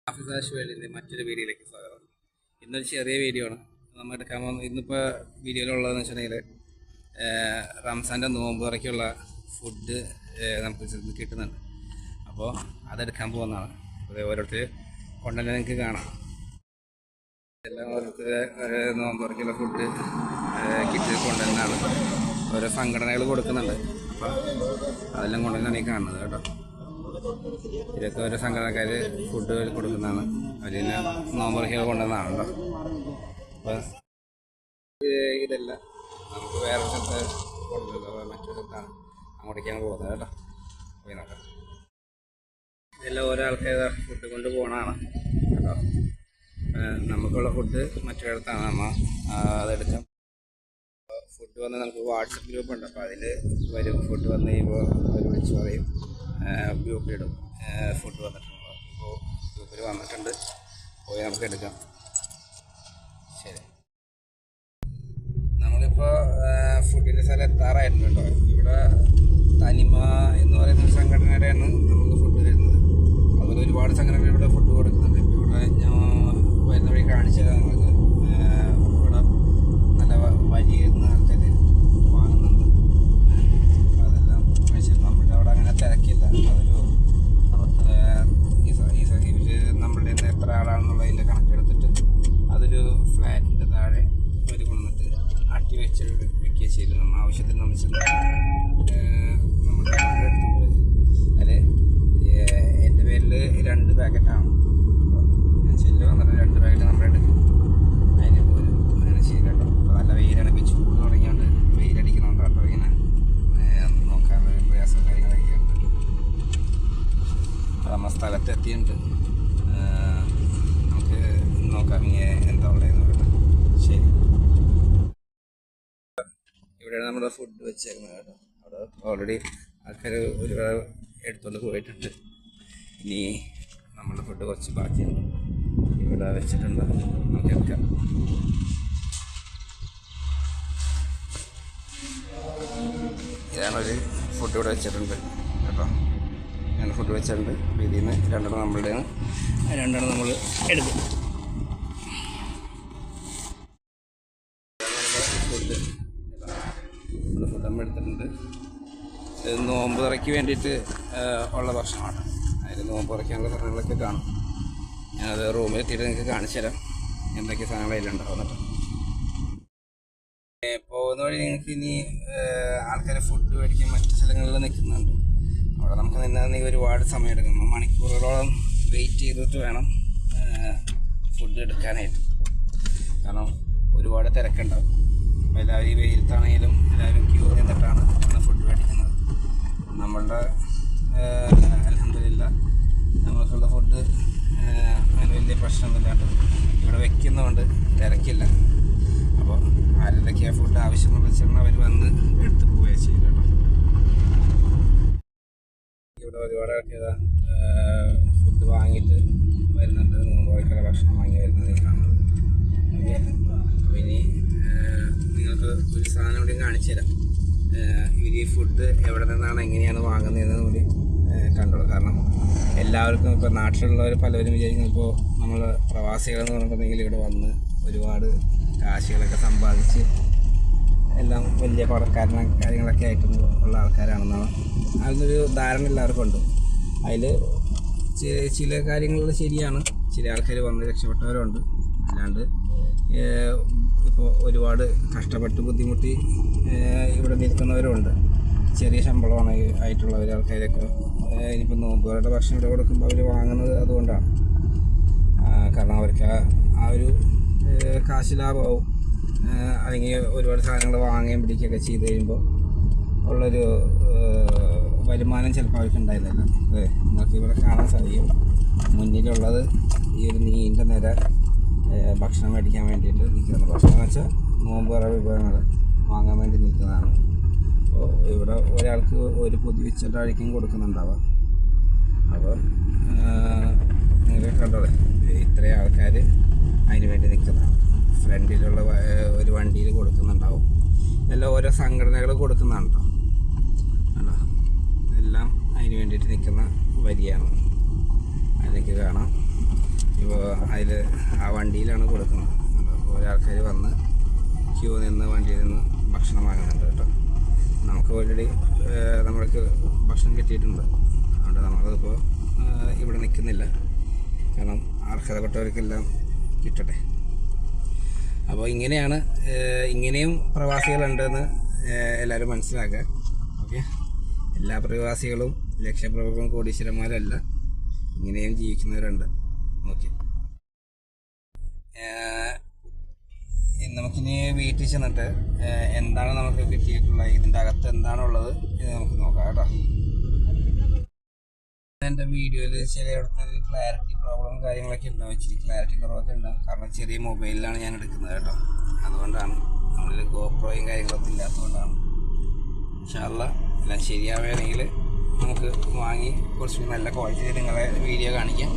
വേൾഡിൻ്റെ മറ്റൊരു വീഡിയോയിലേക്ക് സ്വാഗതം. ഇന്നൊരു ചെറിയ വീഡിയോ ആണ് നമ്മൾ എടുക്കാൻ പോകുന്നത്. ഇന്നിപ്പോൾ വീഡിയോയിലുള്ളതെന്ന് വെച്ചിട്ടുണ്ടെങ്കിൽ റംസാൻ്റെ നോമ്പ് തുറയ്ക്കുള്ള ഫുഡ് നമുക്ക് കിട്ടുന്നുണ്ട്. അപ്പോൾ അതെടുക്കാൻ പോകുന്നതാണ്. അത് ഓരോരുത്തർ കൊണ്ടുതന്നെ നിങ്ങൾക്ക് കാണാം. എല്ലാം ഓരോരുത്തർ നോമ്പ് തുറയ്ക്കുള്ള ഫുഡ് കിറ്റ് കൊണ്ടുതന്നെയാണ് ഓരോ സംഘടനകൾ കൊടുക്കുന്നുണ്ട്. അപ്പോൾ അതെല്ലാം കൊണ്ടുതന്നെയാണ് ഈ കാണുന്നത് കേട്ടോ. ഇതൊക്കെ ഓരോ സംഘടനക്കാർ ഫുഡ് കൊടുക്കുന്നതാണ്. അതിന് നോമ്പറയ്ക്കൊക്കെ കൊണ്ടുവന്നതാണ് കേട്ടോ. അപ്പോൾ ഇതല്ല, നമുക്ക് വേറെ സ്ഥലത്ത് കൊണ്ടുവരുന്നത് മറ്റൊരു സ്ഥലത്താണ്, അങ്ങോട്ടേക്കാണ് പോകുന്നത് കേട്ടോ. പോയി നോക്കാം. ഇതെല്ലാം ഓരോ ആൾക്കാർ ഫുഡ് കൊണ്ട് പോകണതാണ് കേട്ടോ. നമുക്കുള്ള ഫുഡ് മറ്റൊരിടത്താണ് നമ്മൾ അതെടുക്കാം. ഫുഡ് വന്ന് നമുക്ക് വാട്സപ്പ് ഗ്രൂപ്പ് ഉണ്ട്. അപ്പോൾ അതിൽ വരും. ഫുഡ് വന്ന് കഴിയുമ്പോൾ അവർ വിളിച്ച് പറയും, ഗ്രൂപ്പിലിടും ഫുഡ് വന്നിട്ടുണ്ട്. ഇപ്പോൾ ഗ്രൂപ്പിൽ വന്നിട്ടുണ്ട്, പോയി നമുക്ക് എടുക്കാം. ശരി, നമ്മളിപ്പോൾ ഫുഡിൻ്റെ സ്ഥലം എത്താറായിരുന്നു കേട്ടോ. ഇവിടെ തനിമ എന്ന് പറയുന്ന ഒരു സംഘടനയുടെയാണ് നമുക്ക് ഫുഡ് വരുന്നത്. അതുപോലെ ഒരുപാട് സംഘടനകൾ ഇവിടെ ഫുഡ് കൊടുക്കുന്നുണ്ട്. ഇപ്പോൾ ഇവിടെ ഞാൻ വരുന്ന വഴി കാണിച്ചു തരാം നമുക്ക്. ഇവിടെ നല്ല വഴിയിരുന്ന ആൾക്കാർ വാങ്ങുന്നുണ്ട്. അതെല്ലാം നമ്മുടെ അവിടെ അങ്ങനെ തിരക്കില്ല. അതൊരു നമ്മളുടെ നിന്ന് എത്ര ആളാണെന്നുള്ളതിൻ്റെ കണക്കെടുത്തിട്ട് അതൊരു ഫ്ലാറ്റിൻ്റെ താഴെ ഒരു കൊണ്ടിട്ട് അട്ടി വെച്ച് വെക്കുക ചെയ്യില്ല. നമ്മൾ ആവശ്യത്തിന് നമ്മൾ നമ്മുടെ അതിൽ എൻ്റെ പേരിൽ 2 പാക്കറ്റാണ്. ഞാൻ ചെല്ല് വന്നിട്ട് 2 പാക്കറ്റ് നമ്മളെടുക്കും. അതിന് പോലും അങ്ങനെ ചെയ്യില്ല കേട്ടോ. അപ്പോൾ നല്ല വെയിലാണ്. ഇപ്പോൾ ചൂട് തുടങ്ങിയോണ്ട് വെയിലടിക്കുന്നുണ്ട് കേട്ടോ. ഇങ്ങനെ നോക്കാൻ പ്രയാസം കാര്യങ്ങളൊക്കെ ഉണ്ട്. അപ്പോൾ നമ്മൾ സ്ഥലത്തെത്തിയിട്ടുണ്ട്. നമുക്ക് നോക്കാം എന്താ ഉള്ളതെന്ന് പറയട്ടെ. ശരി, ഇവിടെയാണ് നമ്മുടെ ഫുഡ് വെച്ചേക്കുന്നത് കേട്ടോ. അവിടെ ഓൾറെഡി ആൾക്കാർ ഒരുപാട് എടുത്തുകൊണ്ട് പോയിട്ടുണ്ട്. ഇനി നമ്മുടെ ഫുഡ് കുറച്ച് ബാക്കിയുണ്ട്. ഇവിടെ വെച്ചിട്ടുണ്ട്, നമുക്ക് എടുക്കാം. ഇതാണൊരു ഫുഡ് ഇവിടെ വെച്ചിട്ടുണ്ട് കേട്ടോ. ഞാൻ ഫുഡ് വെച്ചിട്ടുണ്ട്. അപ്പോൾ ഇതിൽ നിന്ന് 2 നമ്മളുടെയാണ്, 2 നമ്മൾ എടുക്കും. ഫുഡ് നമ്മൾ എടുത്തിട്ടുണ്ട്. ഇത് നോമ്പ് തുറയ്ക്ക് വേണ്ടിയിട്ട് ഉള്ള ഭക്ഷണമാണ്. അതിൽ നോമ്പ് തുറയ്ക്കാനുള്ള സാധനങ്ങളൊക്കെ കാണും. ഞാനത് റൂമിൽ എത്തിയിട്ട് നിങ്ങൾക്ക് കാണിച്ചു തരാം എന്തൊക്കെ സാധനങ്ങൾ അതിലുണ്ടാവുന്നുണ്ട്. പോകുന്ന വഴി നിങ്ങൾക്ക് ഇനി ആൾക്കാർ ഫുഡ് മേടിക്കാൻ മറ്റു സ്ഥലങ്ങളിൽ നിൽക്കുന്നുണ്ട്. അവിടെ നമുക്ക് നിന്നാൽ ഒരുപാട് സമയം എടുക്കും. മണിക്കൂറുകളോളം വെയിറ്റ് ചെയ്തിട്ട് വേണം ഫുഡ് എടുക്കാനായിട്ട്. കാരണം ഒരുപാട് തിരക്കുണ്ടാവും. അപ്പോൾ എല്ലാവരും ഈ വെയിലത്താണെങ്കിലും എല്ലാവരും ക്യൂ നിന്നിട്ടാണ് ഫുഡ് മേടിക്കുന്നത്. നമ്മളുടെ അൽഹംദുലില്ലാ നമുക്കുള്ള ഫുഡ് അതിന് വലിയ പ്രശ്നമൊന്നുമില്ലാണ്ട് ഇവിടെ വെക്കുന്നതുകൊണ്ട് തിരക്കില്ല. അപ്പോൾ ആരുടെയൊക്കെയാണ് ഫുഡ് ആവശ്യമെന്ന് വെച്ചാൽ അവർ വന്ന് എടുത്ത് പോവുകയാണ് ചെയ്യും കേട്ടോ. ഇവിടെ ഒരുപാട് ആൾക്കാർ ഫുഡ് വാങ്ങിയിട്ട് വരുന്നുണ്ട്. നോമ്പുറയ്ക്കുള്ള ഭക്ഷണം വാങ്ങി വരുന്നത് കാണുന്നത്. ഓക്കെ, അപ്പോൾ ഇനി നിങ്ങൾക്ക് ഒരു സാധനം കൂടി കാണിച്ചു തരാം. ഇവർ ഈ ഫുഡ് എവിടെ നിന്നാണ് എങ്ങനെയാണ് വാങ്ങുന്നതെന്ന് കൂടി കണ്ടോളൂ. കാരണം എല്ലാവർക്കും ഇപ്പോൾ നാട്ടിലുള്ളവർ പലവരും വിചാരിക്കുന്നു ഇപ്പോൾ നമ്മൾ പ്രവാസികളെന്ന് പറഞ്ഞിട്ടുണ്ടെങ്കിൽ ഇവിടെ വന്ന് ഒരുപാട് കാശുകളൊക്കെ സമ്പാദിച്ച് എല്ലാം വലിയ പണക്കാരന കാര്യങ്ങളൊക്കെ ആയിട്ട് ഉള്ള ആൾക്കാരാണെന്നാണ് അതിനൊരു ധാരണ എല്ലാവർക്കും ഉണ്ട്. അതിൽ ചില കാര്യങ്ങളിൽ ശരിയാണ്. ചില ആൾക്കാർ വന്ന് രക്ഷപ്പെട്ടവരുണ്ട്. അല്ലാണ്ട് ഇപ്പോൾ ഒരുപാട് കഷ്ടപ്പെട്ട് ബുദ്ധിമുട്ടി ഇവിടെ നിൽക്കുന്നവരുണ്ട്. ചെറിയ ശമ്പളമാണ് ആയിട്ടുള്ളവർ ആൾക്കാരൊക്കെ. ഇനിയിപ്പോൾ നോമ്പുകാരുടെ ഭക്ഷണം ഇവിടെ കൊടുക്കുമ്പോൾ അവർ വാങ്ങുന്നത് അതുകൊണ്ടാണ്. കാരണം അവർക്ക് ആ ഒരു കാശ് ലാഭമാവും. അല്ലെങ്കിൽ ഒരുപാട് സാധനങ്ങൾ വാങ്ങുകയും പിടിക്കുകയൊക്കെ ചെയ്ത് കഴിയുമ്പോൾ ഉള്ളൊരു വരുമാനം ചിലപ്പോൾ അവർക്ക് ഉണ്ടായിരുന്നില്ല. നിങ്ങൾക്ക് ഇവിടെ കാണാൻ സാധിക്കും. മുന്നിലുള്ളത് ഈ ഒരു നീണ്ട നിര ഭക്ഷണം മേടിക്കാൻ വേണ്ടിയിട്ട് നിൽക്കുന്ന, ഭക്ഷണം എന്ന് വെച്ചാൽ നോമ്പുറ വിഭവങ്ങൾ വാങ്ങാൻ വേണ്ടി നിൽക്കുന്നതാണ്. അപ്പോൾ ഇവിടെ ഒരാൾക്ക് ഒരു പൊതി വെച്ചിട്ടായിരിക്കും കൊടുക്കുന്നുണ്ടാവുക. അപ്പോൾ നിങ്ങൾ കണ്ടോളെ ഇത്രയും ആൾക്കാർ അതിന് വേണ്ടി നിൽക്കുന്നതാണ്. ഫ്രണ്ടിലുള്ള ഒരു വണ്ടിയിൽ കൊടുക്കുന്നുണ്ടാവും. എല്ലാം ഓരോ സംഘടനകൾ കൊടുക്കുന്നതാണ് കേട്ടോ. കണ്ടോ, ഇതെല്ലാം അതിന് വേണ്ടിയിട്ട് നിൽക്കുന്ന വരിയാണ്. അതിലേക്ക് കാണാം ഇപ്പോൾ അതിൽ ആ വണ്ടിയിലാണ് കൊടുക്കുന്നത്. ഓരോ ആൾക്കാർ വന്ന് ക്യൂ നിന്ന് വണ്ടിയിൽ നിന്ന് ഭക്ഷണം വാങ്ങുന്നുണ്ട് കേട്ടോ. നമുക്ക് ഓൾറെഡി നമ്മൾക്ക് ഭക്ഷണം കിട്ടിയിട്ടുണ്ട്. അതുകൊണ്ട് നമ്മളിപ്പോൾ ഇവിടെ നിൽക്കുന്നില്ല, കാരണം അർഹതപ്പെട്ടവർക്കെല്ലാം കിട്ടട്ടെ. അപ്പോൾ ഇങ്ങനെയും പ്രവാസികളുണ്ടെന്ന് എല്ലാവരും മനസ്സിലാക്കുക. ഓക്കെ, എല്ലാ പ്രവാസികളും ലക്ഷപ്രഭുക്കളും കോടീശ്വരന്മാരല്ല, ഇങ്ങനെയും ജീവിക്കുന്നവരുണ്ട്. ഓക്കെ, നമുക്കിനി വീട്ടിൽ ചെന്നിട്ട് എന്താണ് നമുക്ക് കിട്ടിയിട്ടുള്ളത്, ഇതിൻ്റെ അകത്ത് എന്താണുള്ളത് ഇത് നമുക്ക് നോക്കാം കേട്ടോ. എൻ്റെ വീഡിയോയിൽ ചിലയിടത്ത് ക്ലാരിറ്റി പ്രോബ്ലം കാര്യങ്ങളൊക്കെ ഉണ്ടാവും, ഇച്ചിരി ക്ലാരിറ്റി കുറവൊക്കെ ഉണ്ടാവും, കാരണം ചെറിയ മൊബൈലിലാണ് ഞാൻ എടുക്കുന്നത് കേട്ടോ. അതുകൊണ്ടാണ്, നമ്മളിൽ ഗോപ്രോയും കാര്യങ്ങളൊന്നും ഇല്ലാത്തതുകൊണ്ടാണ്. ഇൻഷാ അല്ലാഹ് എല്ലാം ശരിയാവുകയാണെങ്കിൽ നമുക്ക് വാങ്ങി കുറച്ച് നല്ല ക്വാളിറ്റിയിൽ നിങ്ങളെ വീഡിയോ കാണിക്കാം.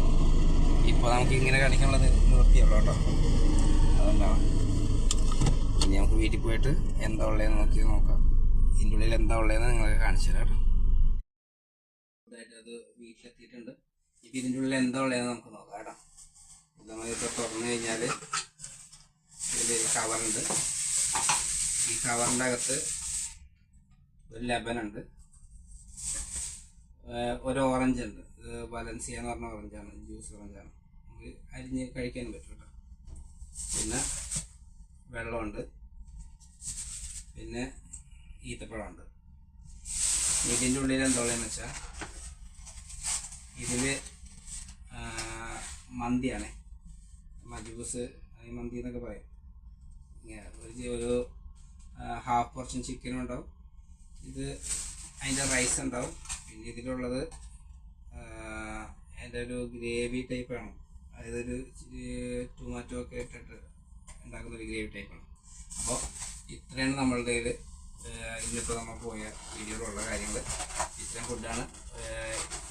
ഇപ്പോൾ നമുക്ക് ഇങ്ങനെ കാണിക്കാനുള്ളത് നിർത്തിയുള്ളൂ കേട്ടോ, അതുകൊണ്ടാണ്. ഇനി നമുക്ക് വീട്ടിൽ പോയിട്ട് എന്താ ഉള്ളതെന്ന് നോക്കാം. ഇതിൻ്റെ ഉള്ളിൽ എന്താ ഉള്ളതെന്ന് നിങ്ങൾക്ക് കാണിച്ചു തരാം കേട്ടോ. അത് വീട്ടിലെത്തിയിട്ടുണ്ട്. ഇപ്പം ഇതിൻ്റെ ഉള്ളിൽ എന്താ ഉള്ളതെന്ന് നമുക്ക് നോക്കാം കേട്ടോ. നമ്മളിപ്പോൾ തുറന്നു കഴിഞ്ഞാൽ ഇതിൽ കവറുണ്ട്. ഈ കവറിൻ്റെ അകത്ത് ഒരു ലെമനുണ്ട്, ഒരു ഓറഞ്ച് ഉണ്ട്. ഇത് വലൻസിയ എന്ന് പറഞ്ഞ ഓറഞ്ചാണ്, ജ്യൂസ് ഓറഞ്ചാണ്, നമുക്ക് അരിഞ്ഞ് കഴിക്കാനും പറ്റും കേട്ടോ. പിന്നെ വെള്ളമുണ്ട്, പിന്നെ ഈത്തപ്പഴമുണ്ട്. ഇതിൻ്റെ ഉള്ളിൽ എന്താ ഉള്ളതെന്ന് വെച്ചാൽ ഇതിൽ മന്തിയാണ്, മജൂസ് മന്തി എന്നൊക്കെ പറയും. ഇങ്ങനെ ഒരു ഹാഫ് പോർഷൻ ചിക്കനും ഉണ്ടാവും, ഇത് അതിൻ്റെ റൈസ് ഉണ്ടാവും. പിന്നെ ഇതിലുള്ളത് അതിൻ്റെ ഒരു ഗ്രേവി ടൈപ്പാണ്, അതായത് ഒരു ടൊമാറ്റോ ഒക്കെ ഇട്ടിട്ട് ഉണ്ടാക്കുന്നൊരു ഗ്രേവി ടൈപ്പാണ്. അപ്പോൾ ഇത്രയാണ് നമ്മളുടെ കയ്യിൽ ഇന്നിപ്പോൾ നമ്മൾ പോയ വീഡിയോയിലുള്ള കാര്യങ്ങൾ. ഇത്രയും ഫുഡാണ്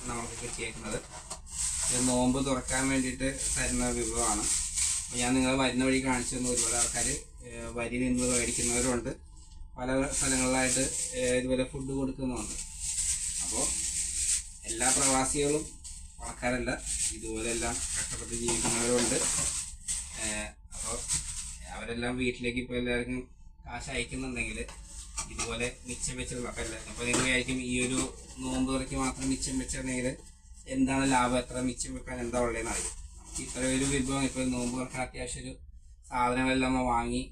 നമുക്ക് കിട്ടിയേക്കുന്നത്. ഇത് നോമ്പ് തുറക്കാൻ വേണ്ടിയിട്ട് തരുന്ന വിഭവമാണ്. അപ്പോൾ ഞാൻ നിങ്ങൾ വരുന്ന വഴി കാണിച്ചു തന്ന ഒരുപാട് ആൾക്കാർ വരി നിന്ന് മേടിക്കുന്നവരുണ്ട്, പല സ്ഥലങ്ങളിലായിട്ട് ഇതുപോലെ ഫുഡ് കൊടുക്കുന്നുണ്ട്. അപ്പോൾ എല്ലാ പ്രവാസികളും പണക്കാരല്ല, ഇതുപോലെല്ലാം കഷ്ടപ്പെട്ട് ജീവിക്കുന്നവരുണ്ട്. അപ്പോൾ അവരെല്ലാം വീട്ടിലേക്ക് ഇപ്പോൾ എല്ലാവർക്കും കാശ് അയക്കുന്നുണ്ടെങ്കിൽ ഇതുപോലെ മിച്ചം വെച്ചുള്ള അപ്പോൾ നിങ്ങൾ വിചാരിക്കും ഈ ഒരു നോമ്പ് തുറയ്ക്ക് മാത്രം മിച്ചം വെച്ചിട്ടുണ്ടെങ്കിൽ എന്താണ് ലാഭം, എത്ര മിച്ചം വെക്കാൻ എന്താ ഉള്ളതെന്ന് അറിയും. നമുക്ക് ഇത്ര ഒരു വിഭവം ഇപ്പോൾ നോമ്പ് തുറക്കാൻ അത്യാവശ്യം ഒരു സാധനങ്ങളെല്ലാം നമ്മൾ വാങ്ങി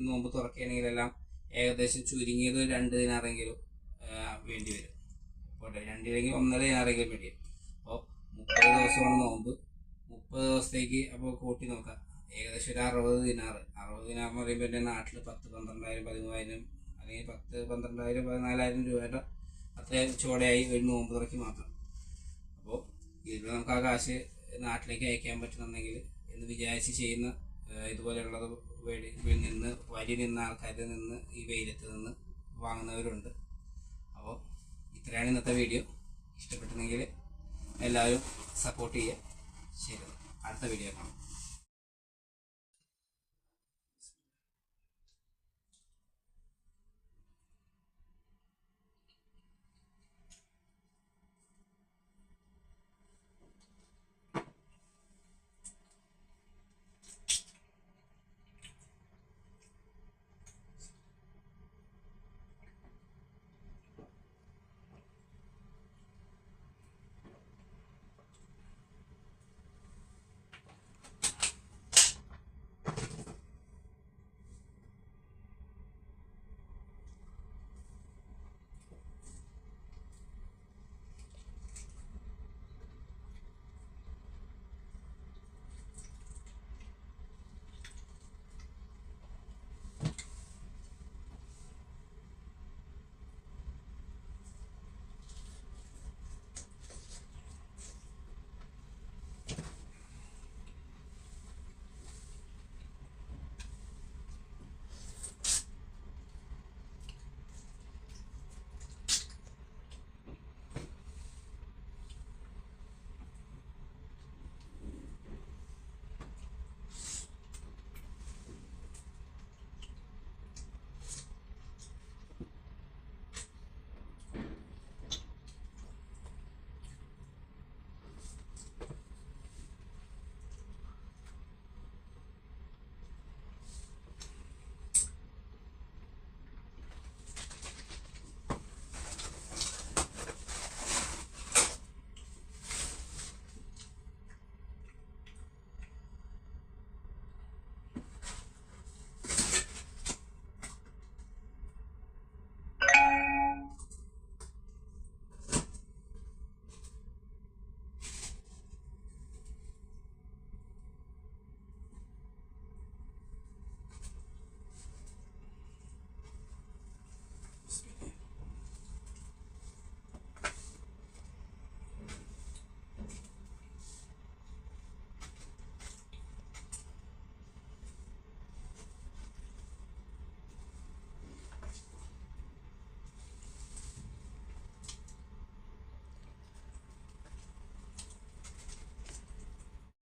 നോമ്പ് തുറക്കുകയാണെങ്കിലെല്ലാം ഏകദേശം ചുരുങ്ങിയത് 2 ദിനാറെങ്കിലും വേണ്ടി വരും. അപ്പോൾ 2 അല്ലെങ്കിൽ 1.5 ദിനാറെങ്കിലും വേണ്ടി വരും. അപ്പോൾ 30 ദിവസമാണ് നോമ്പ്, 30 ദിവസത്തേക്ക് അപ്പോൾ കൂട്ടി നോക്കാം, ഏകദേശം ഒരു 60 ദിനാർ. 60 ദിനാർ എന്ന് പറയുമ്പോൾ എൻ്റെ നാട്ടിൽ 10-12,000 13,000 അല്ലെങ്കിൽ 10-12,000 14,000 രൂപയുടെ അത്രയും ചോടയായി ഒരു നോമ്പ് തുറക്കി മാത്രം. അപ്പോൾ ഇതിൽ നമുക്ക് ആ കാശ് നാട്ടിലേക്ക് അയക്കാൻ പറ്റുന്നുണ്ടെങ്കിൽ എന്ന് വിചാരിച്ച് ചെയ്യുന്ന ഇതുപോലെയുള്ളത് നിന്ന് വരി നിന്ന ആൾക്കാരിൽ നിന്ന് ഈ വെയിലത്ത് നിന്ന് വാങ്ങുന്നവരുണ്ട്. അപ്പോൾ ഇത്രയാണ് ഇന്നത്തെ വീഡിയോ. ഇഷ്ടപ്പെട്ടെങ്കിൽ എല്ലാവരും സപ്പോർട്ട് ചെയ്യുക. ശരി, അടുത്ത വീഡിയോ കാണാം.